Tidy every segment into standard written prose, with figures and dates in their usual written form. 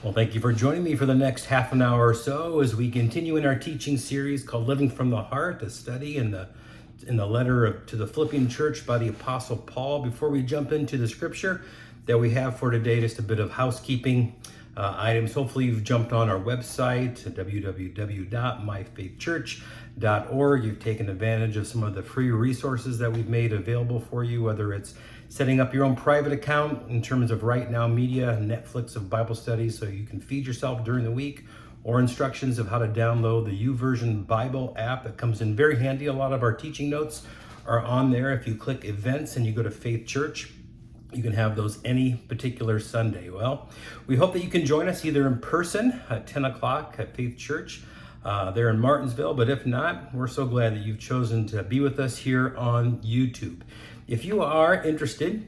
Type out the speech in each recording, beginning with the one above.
Well, thank you for joining me for the next half an hour or so as we continue in our teaching series called Living from the Heart, a study in the letter to the Philippian church by the Apostle Paul. Before we jump into the scripture that we have for today, just a bit of housekeeping items. Hopefully you've jumped on our website, www.myfaithchurch.org. You've taken advantage of some of the free resources that we've made available for you, whether it's setting up your own private account in terms of Right Now Media, Netflix of Bible studies so you can feed yourself during the week, or instructions of how to download the YouVersion Bible app that comes in very handy. A lot of our teaching notes are on there. If you click events and you go to Faith Church, you can have those any particular Sunday. Well, we hope that you can join us either in person at 10 o'clock at Faith Church there in Martinsville, but if not, we're so glad that you've chosen to be with us here on YouTube. If you are interested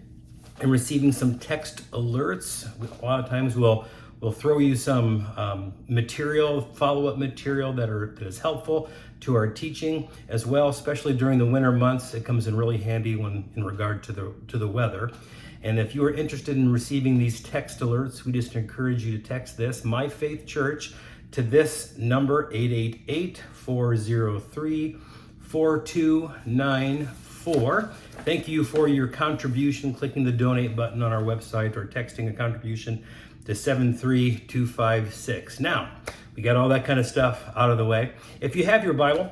in receiving some text alerts, a lot of times we'll throw you some material, follow-up material that is helpful to our teaching as well, especially during the winter months. It comes in really handy when in regard to the weather. And if you are interested in receiving these text alerts, we just encourage you to text this, My Faith Church, to this number, 888-403-4294. Thank you for your contribution, clicking the donate button on our website or texting a contribution to 73256. Now, we got all that kind of stuff out of the way. If you have your Bible,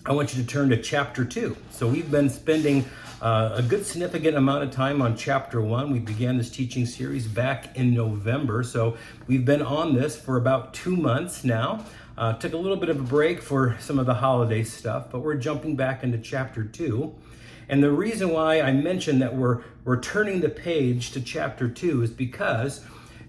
I want you to turn to chapter 2. So we've been spending a good significant amount of time on chapter 1. We began this teaching series back in November. So we've been on this for about 2 months now. Took a little bit of a break for some of the holiday stuff, but we're jumping back into chapter 2. And the reason why I mentioned that we're turning the page to chapter 2 is because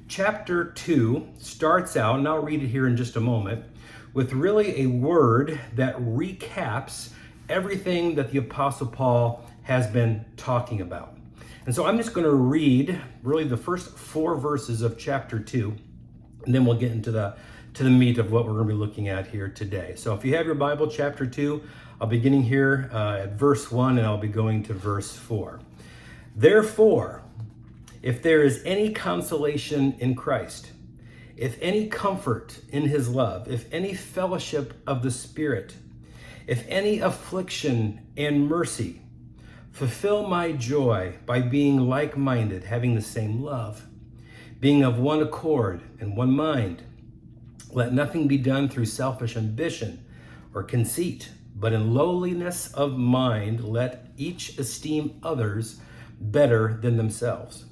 chapter 2 starts out, and I'll read it here in just a moment, with really a word that recaps everything that the Apostle Paul has been talking about. And so I'm just going to read really the first 4 verses of chapter 2, and then we'll get into the meat of what we're going to be looking at here today. So if you have your Bible, chapter 2, I'll be beginning here at verse 1, and I'll be going to verse 4. Therefore, if there is any consolation in Christ, if any comfort in his love, if any fellowship of the Spirit, if any affliction and mercy, fulfill my joy by being like-minded, having the same love, being of one accord and one mind. Let nothing be done through selfish ambition or conceit, but in lowliness of mind, let each esteem others better than themselves.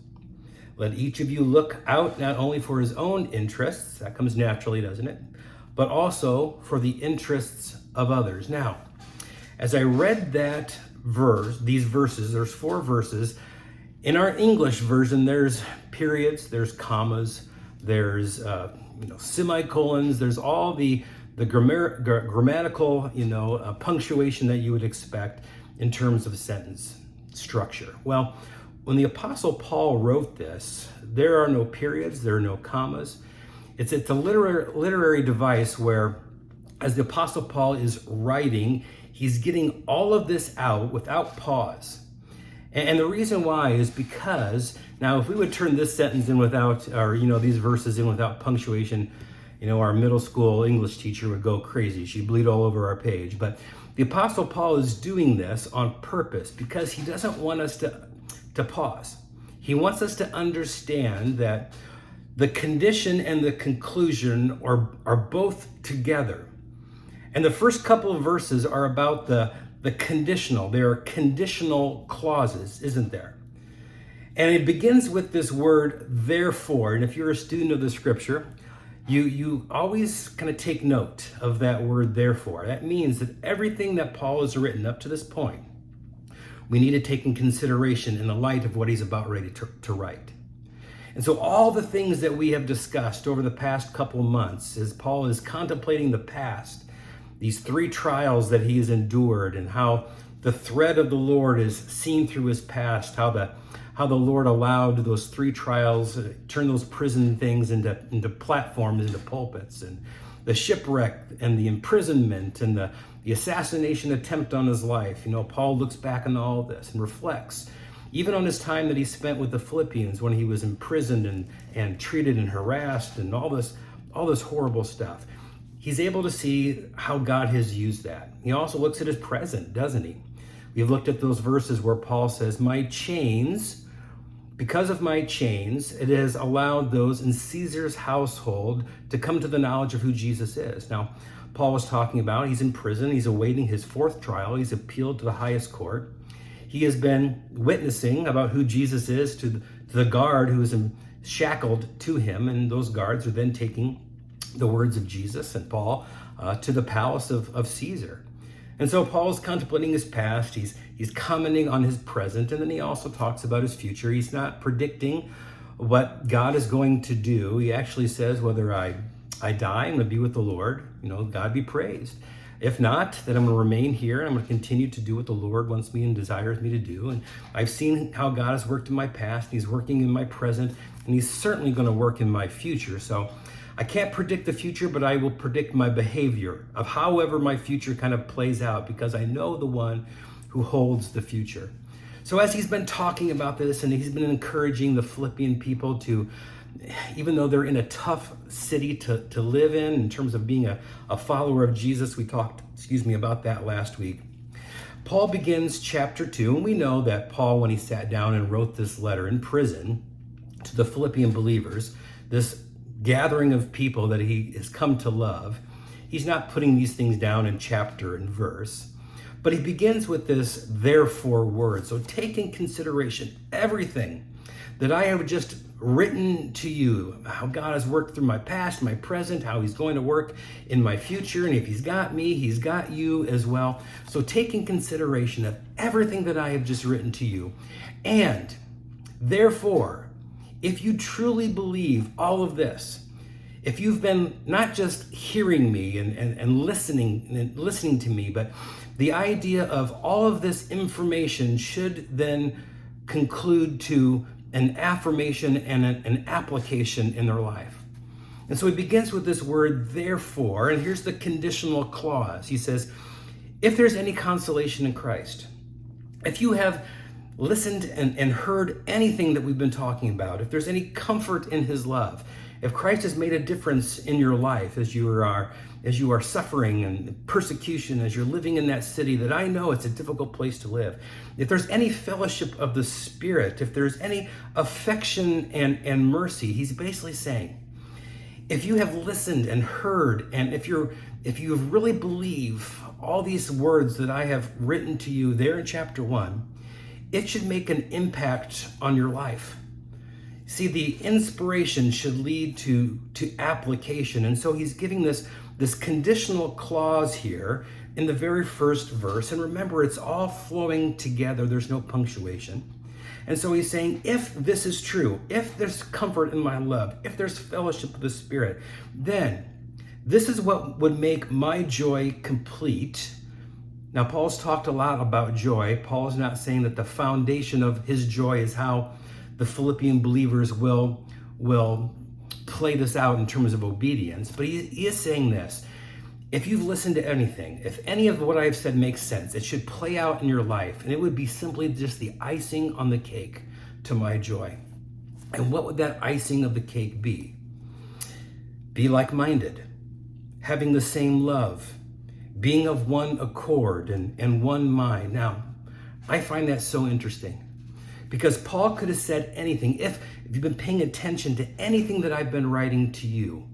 Let each of you look out not only for his own interests, that comes naturally, doesn't it? But also for the interests of others. Now, as I read that these verses, there's 4 verses. In our English version, there's periods, there's commas, there's semicolons, there's all the grammatical, punctuation that you would expect in terms of sentence structure. Well, when the Apostle Paul wrote this, there are no periods, there are no commas. It's a literary device where, as the Apostle Paul is writing, he's getting all of this out without pause. And the reason why is because, now if we would turn this sentence in without, or these verses in without punctuation, our middle school English teacher would go crazy. She'd bleed all over our page. But the Apostle Paul is doing this on purpose because he doesn't want us to pause. He wants us to understand that the condition and the conclusion are both together. And the first couple of verses are about the conditional. There are conditional clauses, isn't there? And it begins with this word, therefore. And if you're a student of the scripture, you always kind of take note of that word, therefore. That means that everything that Paul has written up to this point, we need to take in consideration in the light of what he's about ready to write. And so all the things that we have discussed over the past couple months, as Paul is contemplating the past, these 3 trials that he has endured, and how the thread of the Lord is seen through his past, how the Lord allowed those 3 trials, turn those prison things into platforms, into pulpits, and the shipwreck and the imprisonment and the assassination attempt on his life. Paul looks back on all of this and reflects even on his time that he spent with the Philippians when he was imprisoned and treated and harassed and all this horrible stuff. He's able to see how God has used that. He also looks at his present, doesn't he? We've looked at those verses where Paul says, because of my chains, it has allowed those in Caesar's household to come to the knowledge of who Jesus is. Now, Paul was talking about, he's in prison, he's awaiting his fourth trial, he's appealed to the highest court. He has been witnessing about who Jesus is to the guard who is shackled to him, and those guards are then taking the words of Jesus and Paul to the palace of Caesar. And so Paul is contemplating his past, he's commenting on his present, and then he also talks about his future. He's not predicting what God is going to do. He actually says, whether I die, I'm going to be with the Lord, God be praised. If not, then I'm going to remain here and I'm going to continue to do what the Lord wants me and desires me to do. And I've seen how God has worked in my past, he's working in my present, and he's certainly going to work in my future. So I can't predict the future, but I will predict my behavior of however my future kind of plays out, because I know the one who holds the future. So as he's been talking about this, and he's been encouraging the Philippian people to, even though they're in a tough city to live in terms of being a follower of Jesus, we talked, about that last week. Paul begins chapter 2, and we know that Paul, when he sat down and wrote this letter in prison to the Philippian believers, this gathering of people that he has come to love, he's not putting these things down in chapter and verse, but he begins with this therefore word. So take in consideration everything that I have just written to you, how God has worked through my past, my present, how he's going to work in my future, and if he's got me, he's got you as well. So take in consideration of everything that I have just written to you. And therefore, if you truly believe all of this, if you've been not just hearing me and listening to me, but the idea of all of this information should then conclude to an affirmation and an application in their life. And so he begins with this word, therefore, and here's the conditional clause. He says, if there's any consolation in Christ, if you have listened and heard anything that we've been talking about, if there's any comfort in his love, if Christ has made a difference in your life as you are suffering and persecution, as you're living in that city that I know it's a difficult place to live, if there's any fellowship of the Spirit, if there's any affection and mercy, he's basically saying, if you have listened and heard, and if you really believe all these words that I have written to you there in chapter 1, it should make an impact on your life. See, the inspiration should lead to application. And so he's giving this conditional clause here in the very first verse. And remember, it's all flowing together. There's no punctuation. And so he's saying, if this is true, if there's comfort in my love, if there's fellowship of the Spirit, then this is what would make my joy complete. Now, Paul's talked a lot about joy. Paul's not saying that the foundation of his joy is how the Philippian believers will play this out in terms of obedience. But he is saying this. If you've listened to anything, if any of what I've said makes sense, it should play out in your life. And it would be simply just the icing on the cake to my joy. And what would that icing of the cake be? Be like-minded, having the same love, being of one accord and one mind. Now, I find that so interesting because Paul could have said anything. If you've been paying attention to anything that I've been writing to you,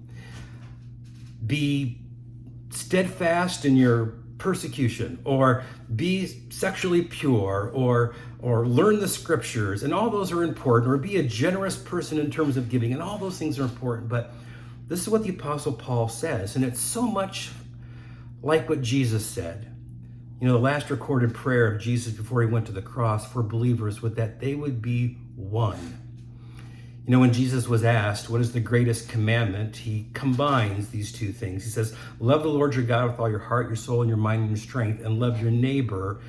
be steadfast in your persecution, or be sexually pure, or learn the scriptures, and all those are important, or be a generous person in terms of giving, and all those things are important. But this is what the Apostle Paul says, and it's so much like what Jesus said. You know, the last recorded prayer of Jesus before he went to the cross for believers was that they would be one. You know, when Jesus was asked, what is the greatest commandment? He combines these two things. He says, love the Lord your God with all your heart, your soul, and your mind, and your strength, and love your neighbor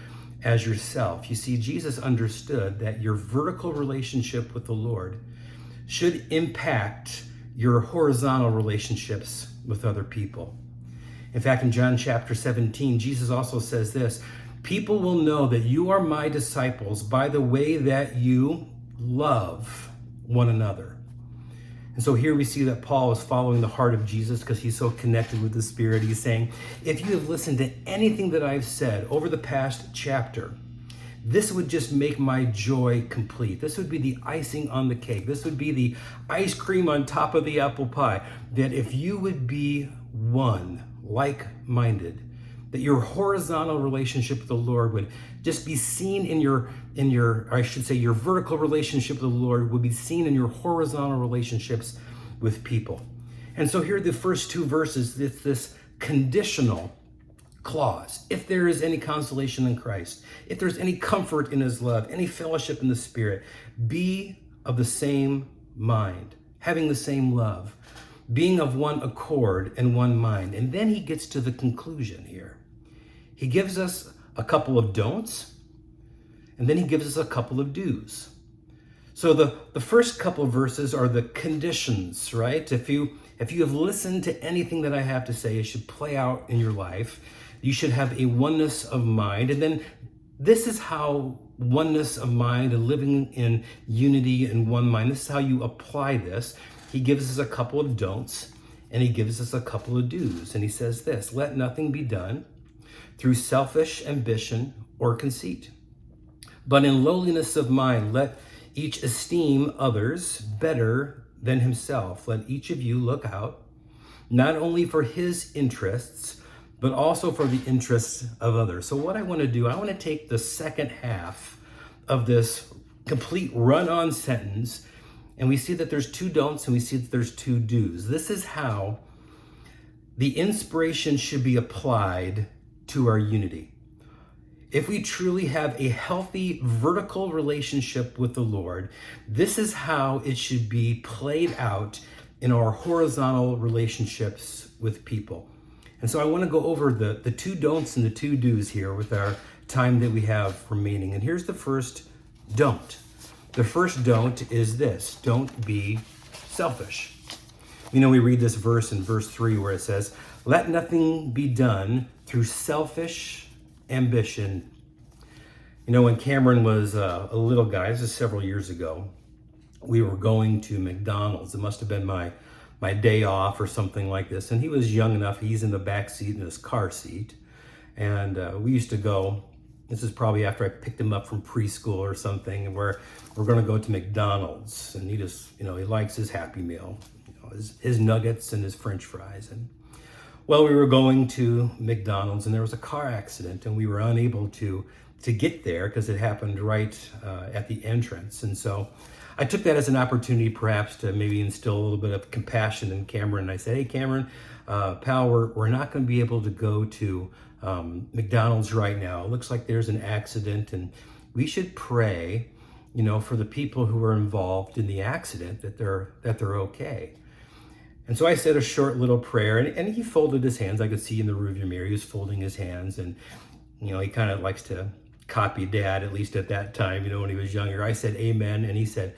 as yourself. You see, Jesus understood that your vertical relationship with the Lord should impact your horizontal relationships with other people. In fact, in John chapter 17, Jesus also says this, People will know that you are my disciples by the way that you love one another. And so here we see that Paul is following the heart of Jesus because he's so connected with the Spirit. He's saying, if you have listened to anything that I've said over the past chapter, this would just make my joy complete. This would be the icing on the cake. This would be the ice cream on top of the apple pie. That if you would be one, like-minded, that your horizontal relationship with the Lord would just be seen in your, I should say, your vertical relationship with the Lord would be seen in your horizontal relationships with people. And so here are the first two verses, it's this conditional clause. If there is any consolation in Christ, if there's any comfort in his love, any fellowship in the Spirit, be of the same mind, having the same love, being of one accord and one mind. And then he gets to the conclusion here. He gives us a couple of don'ts, and then he gives us a couple of do's. So the first couple of verses are the conditions, right? If you have listened to anything that I have to say, it should play out in your life. You should have a oneness of mind. And then this is how oneness of mind and living in unity in one mind, this is how you apply this. He gives us a couple of don'ts, and he gives us a couple of do's. And he says this, let nothing be done through selfish ambition or conceit, but in lowliness of mind, let each esteem others better than himself. Let each of you look out, not only for his interests, but also for the interests of others. So what I want to do, I want to take the second half of this complete run-on sentence, and we see that there's two don'ts and we see that there's two do's. This is how the inspiration should be applied to our unity. If we truly have a healthy vertical relationship with the Lord, this is how it should be played out in our horizontal relationships with people. And so I want to go over the two don'ts and the two do's here with our time that we have remaining. And here's the first don't. The first don't is this, don't be selfish. You know, we read this verse in verse 3 where it says, let nothing be done through selfish ambition. You know, when Cameron was a little guy, this is several years ago, we were going to McDonald's. It must have been my day off or something like this. And he was young enough, he's in the back seat in his car seat. And we used to go, this is probably after I picked him up from preschool or something, and we're going to go to McDonald's. And he just, you know, he likes his Happy Meal, you know, his nuggets and his French fries. And well, we were going to McDonald's and there was a car accident and we were unable to get there because it happened right at the entrance. And so I took that as an opportunity perhaps to maybe instill a little bit of compassion in Cameron. And I said, hey, Cameron, pal, we're not going to be able to go to McDonald's right now. It looks like there's an accident and we should pray, you know, for the people who are involved in the accident that they're okay. And so I said a short little prayer, and he folded his hands. I could see in the rearview mirror, he was folding his hands, and, you know, he kind of likes to copy Dad, at least at that time, you know, when he was younger. I said, amen, and he said,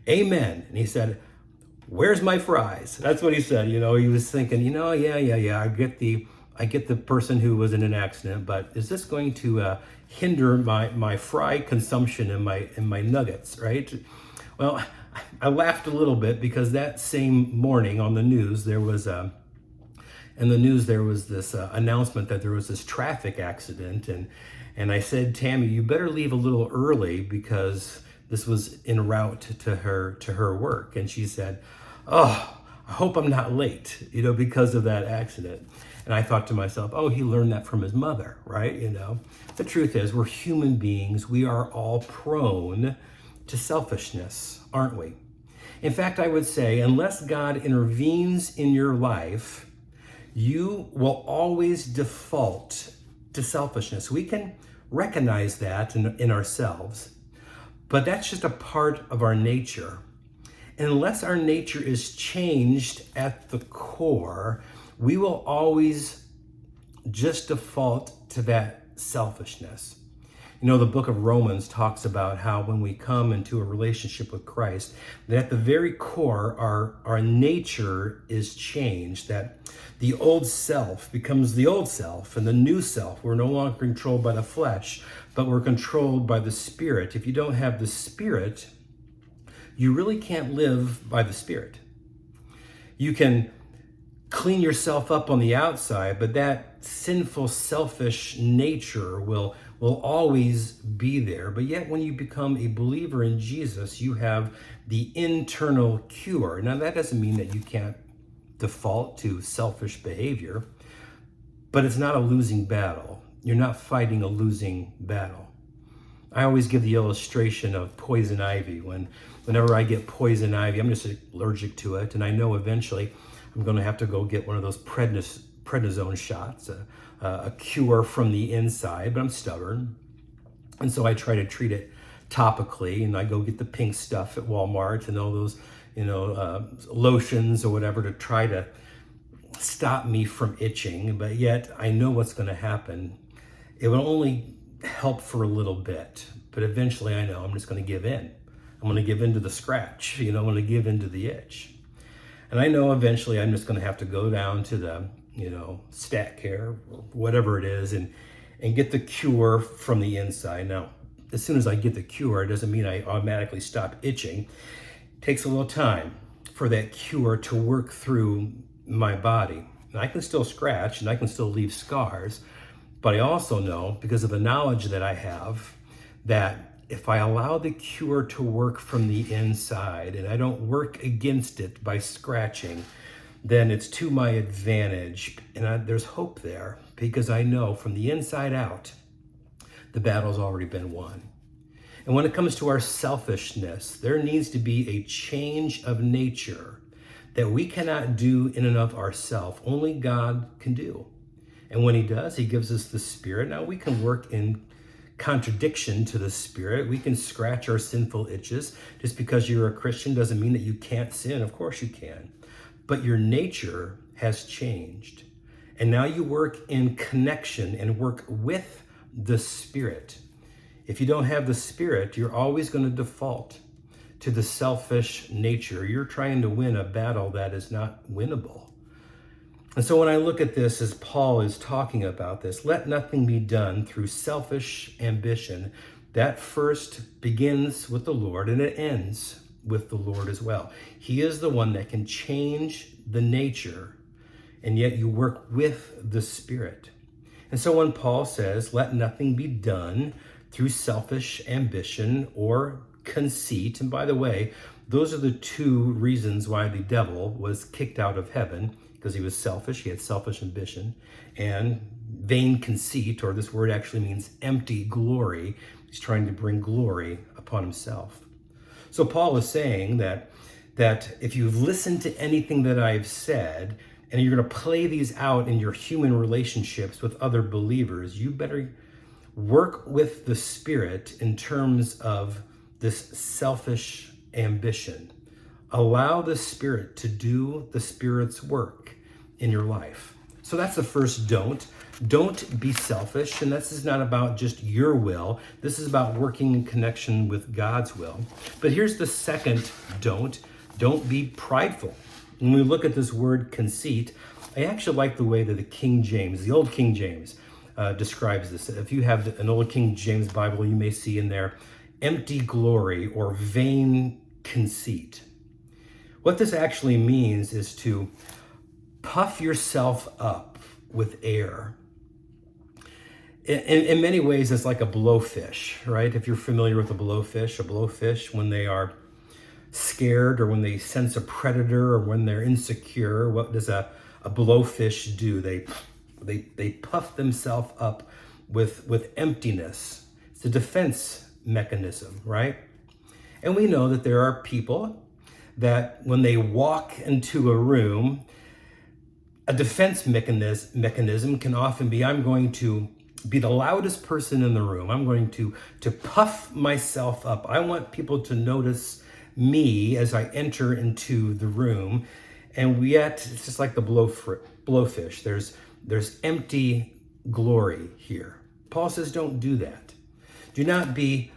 amen, and he said, where's my fries? That's what he said, you know. He was thinking, you know, yeah, I get the person who was in an accident, but is this going to hinder my fry consumption and my nuggets, right? Well, I laughed a little bit because that same morning on the news, there was this announcement that there was this traffic accident. And I said, Tammy, you better leave a little early because this was en route to her work. And she said, oh, I hope I'm not late, you know, because of that accident. And I thought to myself, oh, he learned that from his mother, right? You know, the truth is we're human beings. We are all prone to selfishness, aren't we? In fact, I would say, unless God intervenes in your life, you will always default to selfishness. We can recognize that in ourselves, but that's just a part of our nature. And unless our nature is changed at the core, we will always just default to that selfishness. You know, the book of Romans talks about how when we come into a relationship with Christ, that at the very core, our nature is changed, that the old self becomes the old self, and the new self, we're no longer controlled by the flesh, but we're controlled by the Spirit. If you don't have the Spirit, you really can't live by the Spirit. You can clean yourself up on the outside, but that sinful, selfish nature will always be there. But yet when you become a believer in Jesus, you have the internal cure. Now that doesn't mean that you can't default to selfish behavior, but it's not a losing battle. You're not fighting a losing battle. I always give the illustration of poison ivy. Whenever I get poison ivy, I'm just allergic to it, and I know eventually I'm going to have to go get one of those prednisone shots, a cure from the inside, but I'm stubborn. And so I try to treat it topically, and I go get the pink stuff at Walmart and all those, lotions or whatever to try to stop me from itching. But yet I know what's going to happen. It will only help for a little bit, but eventually I know I'm just going to give in. I'm going to give in to the scratch, I'm going to give in to the itch. And I know eventually I'm just going to have to go down to the, Stat Care, or whatever it is, and get the cure from the inside. Now, as soon as I get the cure, it doesn't mean I automatically stop itching. It takes a little time for that cure to work through my body. And I can still scratch and I can still leave scars, but I also know, because of the knowledge that I have, that if I allow the cure to work from the inside and I don't work against it by scratching, then it's to my advantage. And there's hope there, because I know from the inside out, the battle's already been won. And when it comes to our selfishness, there needs to be a change of nature that we cannot do in and of ourselves. Only God can do. And when he does, he gives us the Spirit. Now we can work in contradiction to the Spirit. We can scratch our sinful itches. Just because you're a Christian doesn't mean that you can't sin. Of course you can. But your nature has changed. And now you work in connection and work with the Spirit. If you don't have the Spirit, you're always going to default to the selfish nature. You're trying to win a battle that is not winnable. And so when I look at this, as Paul is talking about this, let nothing be done through selfish ambition. That first begins with the Lord and it ends with the Lord as well. He is the one that can change the nature, and yet you work with the Spirit. And so when Paul says, let nothing be done through selfish ambition or conceit, and by the way, those are the two reasons why the devil was kicked out of heaven, because he was selfish. He had selfish ambition and vain conceit, or this word actually means empty glory. He's trying to bring glory upon himself. So Paul is saying that if you've listened to anything that I've said, and you're going to play these out in your human relationships with other believers, you better work with the Spirit in terms of this selfish ambition. Allow the Spirit to do the Spirit's work in your life. So that's the first don't. Don't be selfish. And this is not about just your will. This is about working in connection with God's will. But here's the second don't. Don't be prideful. When we look at this word conceit, I actually like the way that the old King James, describes this. If you have an old King James Bible, you may see in there empty glory or vain conceit. What this actually means is to puff yourself up with air. In many ways, it's like a blowfish, right? If you're familiar with a blowfish, when they are scared or when they sense a predator or when they're insecure, what does a blowfish do? They puff themselves up with emptiness. It's a defense mechanism, right? And we know that there are people that when they walk into a room, a defense mechanism can often be, I'm going to be the loudest person in the room. I'm going to puff myself up. I want people to notice me as I enter into the room. And yet, it's just like the blowfish. There's empty glory here. Paul says, don't do that. Do not be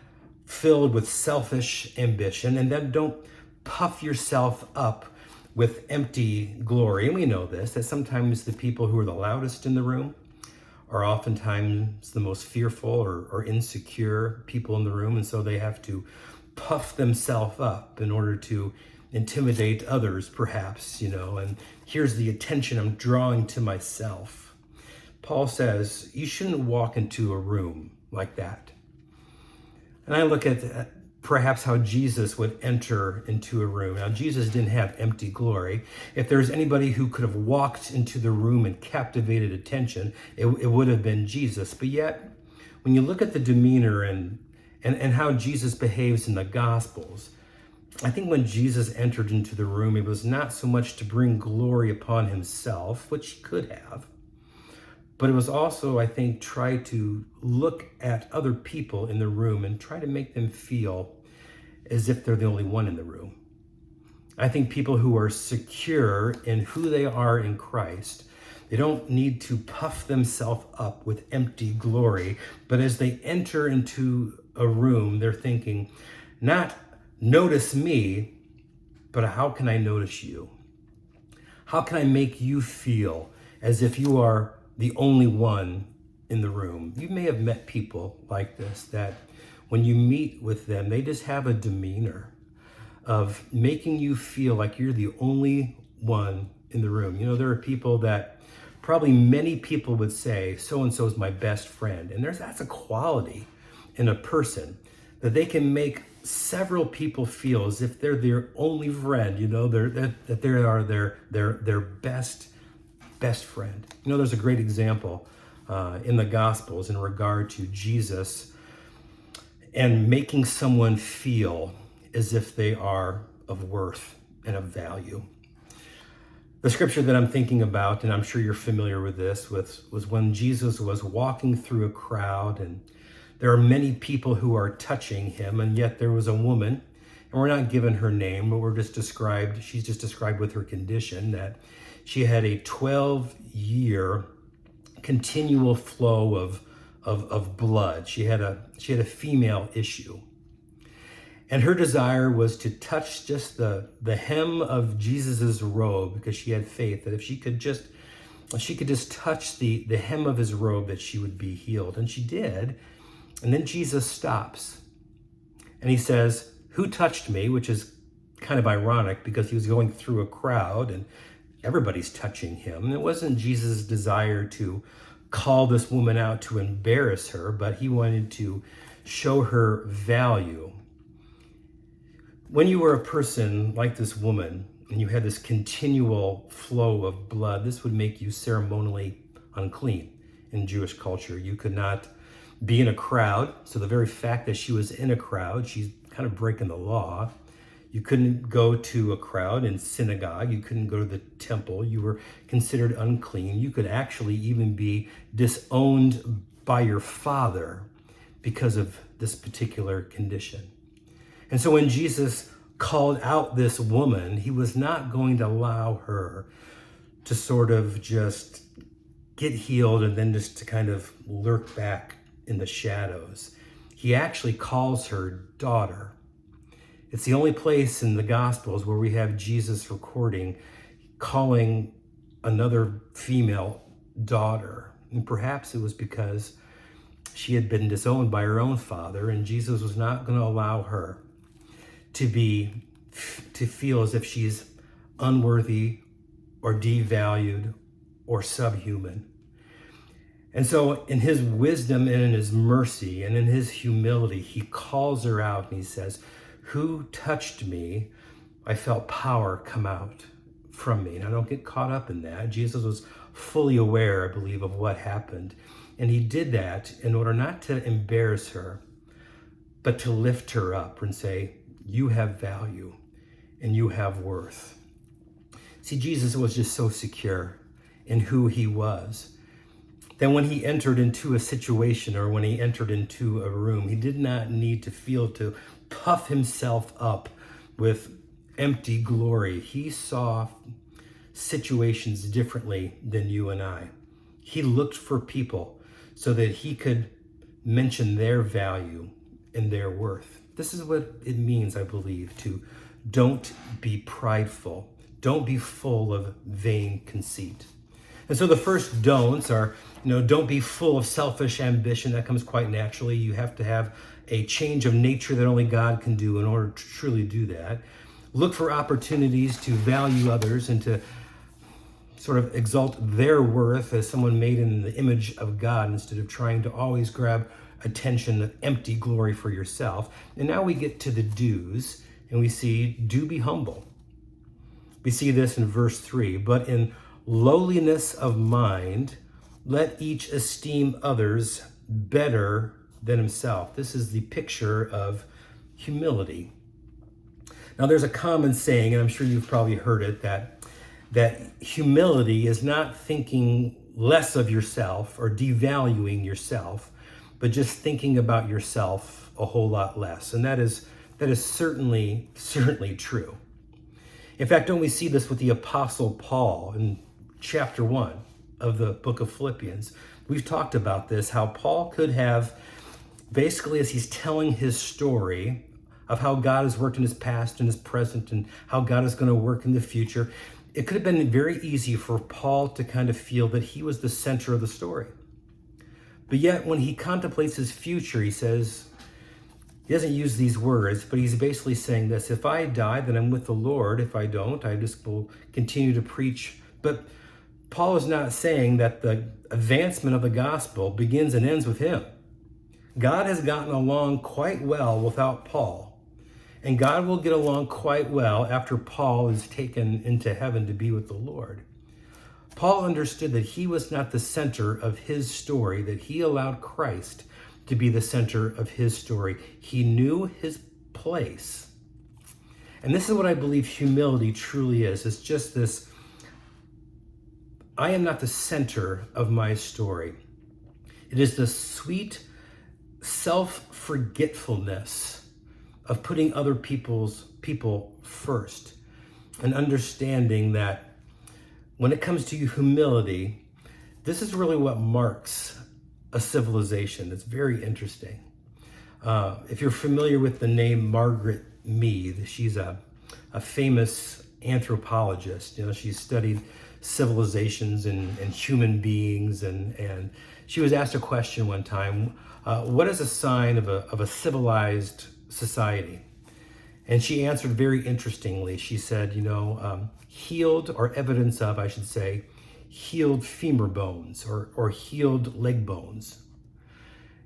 filled with selfish ambition, and then don't puff yourself up with empty glory. And we know this, that sometimes the people who are the loudest in the room are oftentimes the most fearful or insecure people in the room. And so they have to puff themselves up in order to intimidate others, perhaps, and here's the attention I'm drawing to myself. Paul says, you shouldn't walk into a room like that. And I look at perhaps how Jesus would enter into a room. Now, Jesus didn't have empty glory. If there's anybody who could have walked into the room and captivated attention, it would have been Jesus. But yet, when you look at the demeanor and how Jesus behaves in the Gospels, I think when Jesus entered into the room, it was not so much to bring glory upon himself, which he could have, but it was also, I think, try to look at other people in the room and try to make them feel as if they're the only one in the room. I think people who are secure in who they are in Christ, they don't need to puff themselves up with empty glory, but as they enter into a room, they're thinking, not notice me, but how can I notice you? How can I make you feel as if you are the only one in the room? You may have met people like this, that when you meet with them, they just have a demeanor of making you feel like you're the only one in the room. There are people that probably many people would say, so-and-so is my best friend. And that's a quality in a person, that they can make several people feel as if they're their only friend, that they are their best friend. There's a great example in the Gospels in regard to Jesus and making someone feel as if they are of worth and of value. The scripture that I'm thinking about, and I'm sure you're familiar with this, was when Jesus was walking through a crowd, and there are many people who are touching him, and yet there was a woman, and we're not given her name, but she's just described with her condition, that she had a 12-year continual flow of blood. She had a female issue. And her desire was to touch just the hem of Jesus's robe, because she had faith that if she could just touch the hem of his robe, that she would be healed. And she did. And then Jesus stops and he says, "Who touched me?" Which is kind of ironic because he was going through a crowd and everybody's touching him. And it wasn't Jesus' desire to call this woman out to embarrass her, but he wanted to show her value. When you were a person like this woman and you had this continual flow of blood, this would make you ceremonially unclean in Jewish culture. You could not be in a crowd. So the very fact that she was in a crowd, she's kind of breaking the law. You couldn't go to a crowd in synagogue. You couldn't go to the temple. You were considered unclean. You could actually even be disowned by your father because of this particular condition. And so when Jesus called out this woman, he was not going to allow her to sort of just get healed and then just to kind of lurk back in the shadows. He actually calls her daughter. It's the only place in the Gospels where we have Jesus recording, calling another female daughter. And perhaps it was because she had been disowned by her own father, and Jesus was not going to allow her to feel as if she's unworthy or devalued or subhuman. And so in his wisdom and in his mercy and in his humility, he calls her out and he says, "Who touched me? I felt power come out from me." Now don't get caught up in that. Jesus was fully aware, I believe, of what happened. And he did that in order not to embarrass her, but to lift her up and say, "You have value and you have worth." See, Jesus was just so secure in who he was that when he entered into a situation or when he entered into a room, he did not need to feel to puff himself up with empty glory. He saw situations differently than you and I. He looked for people so that he could mention their value and their worth. This is what it means, I believe, to don't be prideful. Don't be full of vain conceit. And so the first don'ts are, don't be full of selfish ambition. That comes quite naturally. You have to have a change of nature that only God can do in order to truly do that. Look for opportunities to value others and to sort of exalt their worth as someone made in the image of God instead of trying to always grab attention, empty glory for yourself. And now we get to the do's, and we see, do be humble. We see this in verse 3, but in lowliness of mind, let each esteem others better than himself. This is the picture of humility. Now, there's a common saying, and I'm sure you've probably heard it, that humility is not thinking less of yourself or devaluing yourself, but just thinking about yourself a whole lot less. And that is certainly true. In fact, don't we see this with the Apostle Paul in chapter 1 of the book of Philippians? We've talked about this, how Paul could have, basically as he's telling his story of how God has worked in his past and his present and how God is going to work in the future, it could have been very easy for Paul to kind of feel that he was the center of the story. But yet when he contemplates his future, he says, he doesn't use these words, but he's basically saying this: if I die, then I'm with the Lord. If I don't, I just will continue to preach. But Paul is not saying that the advancement of the gospel begins and ends with him. God has gotten along quite well without Paul. And God will get along quite well after Paul is taken into heaven to be with the Lord. Paul understood that he was not the center of his story, that he allowed Christ to be the center of his story. He knew his place. And this is what I believe humility truly is. It's just this: I am not the center of my story. It is the sweet self-forgetfulness of putting other people first, and understanding that when it comes to humility, this is really what marks a civilization. It's very interesting. If you're familiar with the name Margaret Mead, she's a famous anthropologist. She's studied civilizations and human beings, and she was asked a question one time: what is a sign of a civilized society? And she answered very interestingly. She said, healed, or evidence of, I should say, healed femur bones or healed leg bones.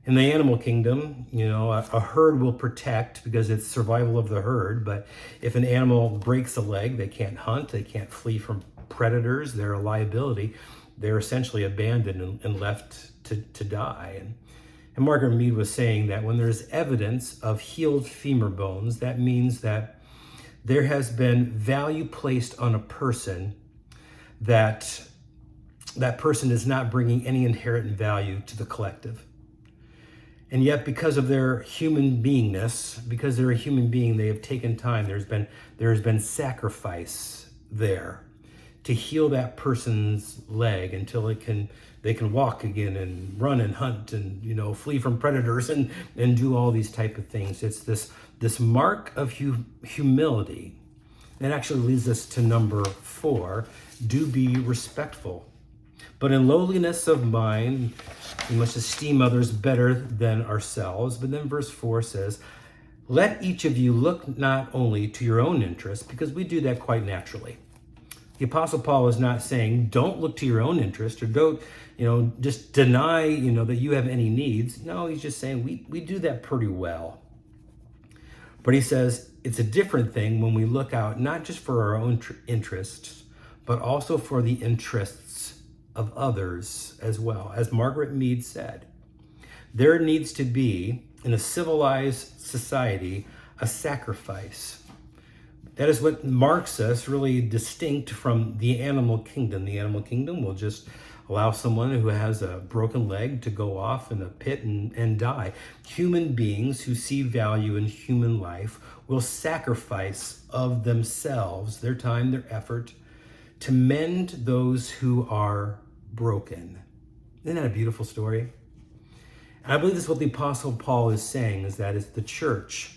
In the animal kingdom, a herd will protect because it's survival of the herd. But if an animal breaks a leg, they can't hunt, they can't flee from predators, they're a liability. They're essentially abandoned and left to die. And Margaret Mead was saying that when there's evidence of healed femur bones, that means that there has been value placed on a person, that person is not bringing any inherent value to the collective. And yet, because of their human beingness, because they're a human being, they have taken time. There has been sacrifice there to heal that person's leg until they can walk again and run and hunt and flee from predators and do all these type of things. It's this mark of humility that actually leads us to number 4: do be respectful. But in lowliness of mind, we must esteem others better than ourselves. But then verse 4 says, let each of you look not only to your own interest, because we do that quite naturally. The Apostle Paul is not saying don't look to your own interest, or don't, just deny, that you have any needs. No, he's just saying we do that pretty well. But he says it's a different thing when we look out not just for our own interests, but also for the interests of others as well. As Margaret Mead said, there needs to be, in a civilized society, a sacrifice. That is what marks us really distinct from the animal kingdom. The animal kingdom will just allow someone who has a broken leg to go off in a pit and die. Human beings who see value in human life will sacrifice of themselves, their time, their effort, to mend those who are broken. Isn't that a beautiful story? And I believe this is what the Apostle Paul is saying, is that it's the church,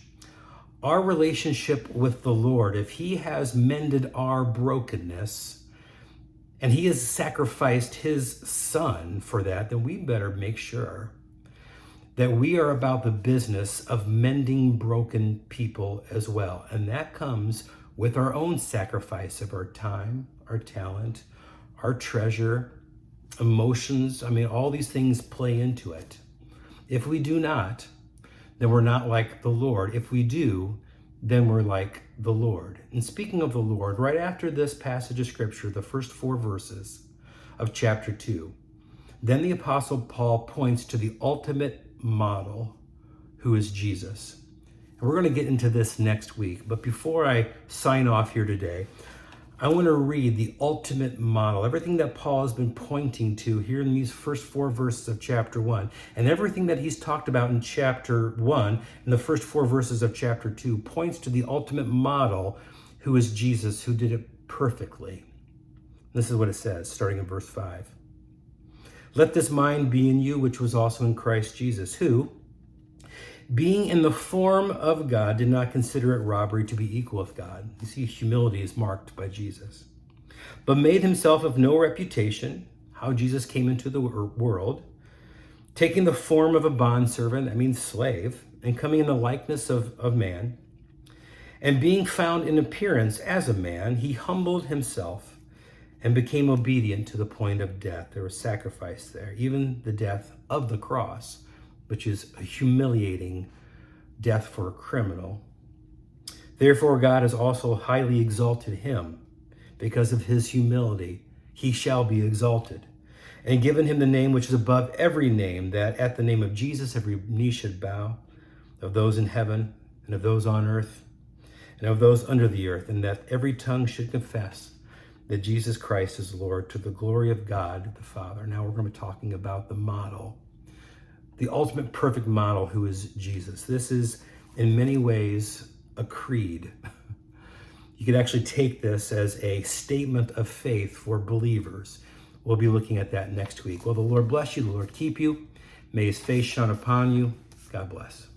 our relationship with the Lord, if he has mended our brokenness and he has sacrificed his son for that, then we better make sure that we are about the business of mending broken people as well. And that comes with our own sacrifice of our time, our talent, our treasure, emotions. I mean, all these things play into it. If we do not, then we're not like the Lord. If we do, then we're like the Lord. And speaking of the Lord, right after this passage of scripture, the first 4 verses of chapter 2, then the Apostle Paul points to the ultimate model, who is Jesus. And we're going to get into this next week. But before I sign off here today, I want to read the ultimate model, everything that Paul has been pointing to here in these first 4 verses of chapter 1, and everything that he's talked about in chapter 1 and the first 4 verses of chapter 2 points to the ultimate model, who is Jesus, who did it perfectly. This is what it says, starting in verse 5. Let this mind be in you, which was also in Christ Jesus, who, being in the form of God, did not consider it robbery to be equal with God. You see, humility is marked by Jesus. But made himself of no reputation, how Jesus came into the world, taking the form of a bondservant, that means slave, and coming in the likeness of man. And being found in appearance as a man, he humbled himself and became obedient to the point of death. There was sacrifice there, even the death of the cross, which is a humiliating death for a criminal. Therefore, God has also highly exalted him. Because of his humility, he shall be exalted, and given him the name which is above every name, that at the name of Jesus every knee should bow, of those in heaven and of those on earth and of those under the earth, and that every tongue should confess that Jesus Christ is Lord, to the glory of God the Father. Now we're going to be talking about the model, the ultimate perfect model, who is Jesus. This is in many ways a creed. You could actually take this as a statement of faith for believers. We'll be looking at that next week. Well, the Lord bless you, the Lord keep you. May his face shine upon you. God bless.